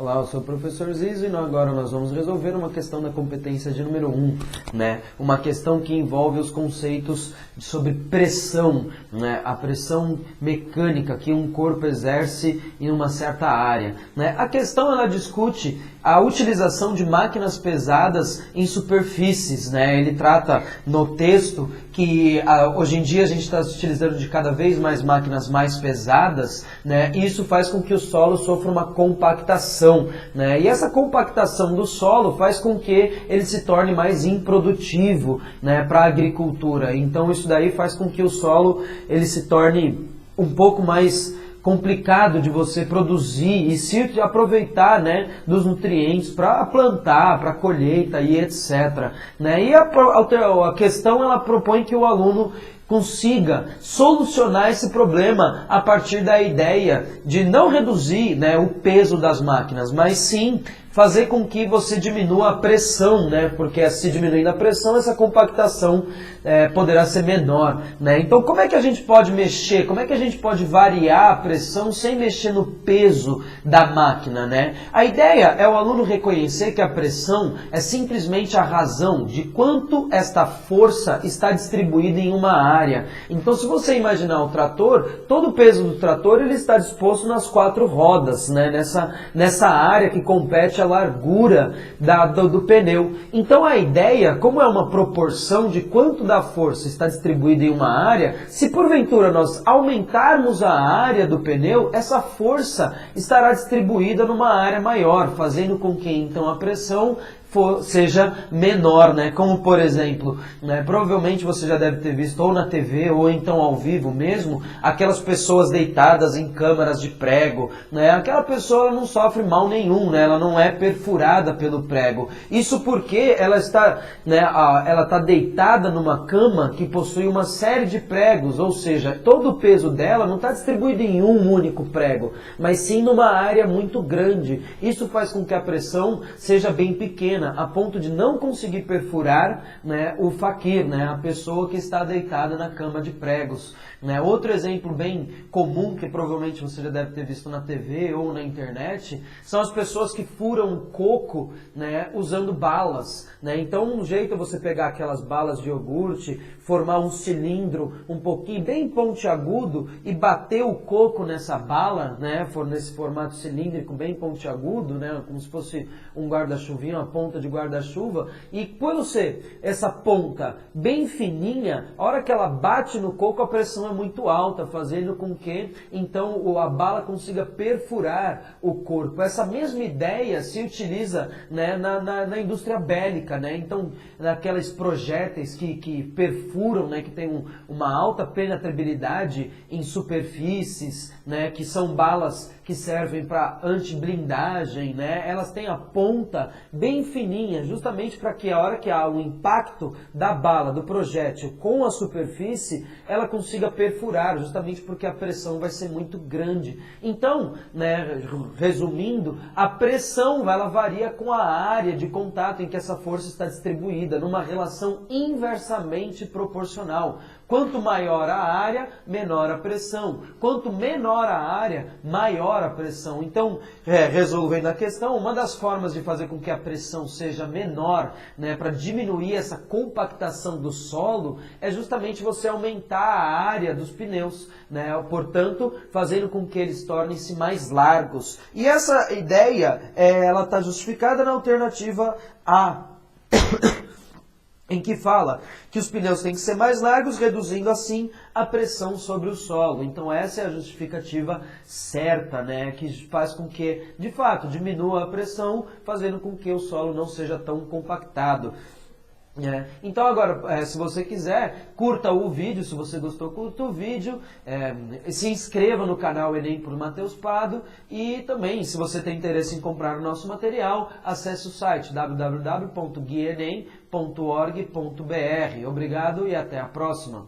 Olá, eu sou o professor Zizo e agora nós vamos resolver uma questão da competência de número 1, né? Uma questão que envolve os conceitos sobre pressão, né? A pressão mecânica que um corpo exerce em uma certa área, né? A questão ela discute a utilização de máquinas pesadas em superfícies, né? Ele trata no texto que hoje em dia a gente está utilizando de cada vez mais máquinas mais pesadas, né? E isso faz com que o solo sofra uma compactação, né? E essa compactação do solo faz com que ele se torne mais improdutivo, né, para a agricultura. Então isso daí faz com que o solo ele se torne um pouco mais complicado de você produzir e se aproveitar, né, dos nutrientes para plantar, para colheita e etc, né? E a questão ela propõe que o aluno consiga solucionar esse problema a partir da ideia de não reduzir, né, o peso das máquinas, mas sim fazer com que você diminua a pressão, né? Porque se diminuindo a pressão, essa compactação poderá ser menor, né? Então, como é que a gente pode mexer? Como é que a gente pode variar a pressão sem mexer no peso da máquina, né? A ideia é o aluno reconhecer que a pressão é simplesmente a razão de quanto esta força está distribuída em uma área. Então, se você imaginar o trator, todo o peso do trator ele está disposto nas 4 rodas, né? Nessa área que compete a largura do pneu. Então a ideia, como é uma proporção de quanto da força está distribuída em uma área, se porventura nós aumentarmos a área do pneu, essa força estará distribuída numa área maior, fazendo com que então a pressão seja menor, né? Como por exemplo, né, provavelmente você já deve ter visto ou na TV ou então ao vivo mesmo, aquelas pessoas deitadas em câmaras de prego, né? Aquela pessoa não sofre mal nenhum, né? Ela não é perfurada pelo prego. Isso porque ela está, né, ela está deitada numa cama que possui uma série de pregos, ou seja, todo o peso dela não está distribuído em um único prego, mas sim numa área muito grande. Isso faz com que a pressão seja bem pequena, a ponto de não conseguir perfurar, né, o faquir, né, a pessoa que está deitada na cama de pregos, né? Outro exemplo bem comum, que provavelmente você já deve ter visto na TV ou na internet, são as pessoas que furam coco, né, usando balas, né? Então um jeito é você pegar aquelas balas de iogurte, formar um cilindro um pouquinho bem pontiagudo e bater o coco nessa bala, né, nesse formato cilíndrico bem pontiagudo, né, como se fosse um guarda-chuvinho, uma ponta de guarda-chuva, e quando essa ponta bem fininha, a hora que ela bate no coco, a pressão é muito alta, fazendo com que então a bala consiga perfurar o corpo. Essa mesma ideia se utiliza, né, na indústria bélica, né? Então naqueles projéteis que perfuram, né, que tem uma alta penetrabilidade em superfícies, né, que são balas que servem para anti-blindagem, né? Elas têm a ponta bem fininha, justamente para que a hora que há o impacto da bala, do projétil com a superfície, ela consiga perfurar, justamente porque a pressão vai ser muito grande. Então, né, resumindo, a pressão ela varia com a área de contato em que essa força está distribuída, numa relação inversamente proporcional. Quanto maior a área, menor a pressão. Quanto menor a área, maior a pressão. Então, resolvendo a questão, uma das formas de fazer com que a pressão seja menor, né, para diminuir essa compactação do solo, é justamente você aumentar a área dos pneus, né, portanto, fazendo com que eles tornem-se mais largos. E essa ideia, ela está justificada na alternativa A, em que fala que os pneus têm que ser mais largos, reduzindo assim a pressão sobre o solo. Então essa é a justificativa certa, né, que faz com que, de fato, diminua a pressão, fazendo com que o solo não seja tão compactado. Então agora, se você quiser, curta o vídeo, se você gostou, curta o vídeo, se inscreva no canal Enem por Matheus Pado e também, se você tem interesse em comprar o nosso material, acesse o site www.guienem.org.br. Obrigado e até a próxima!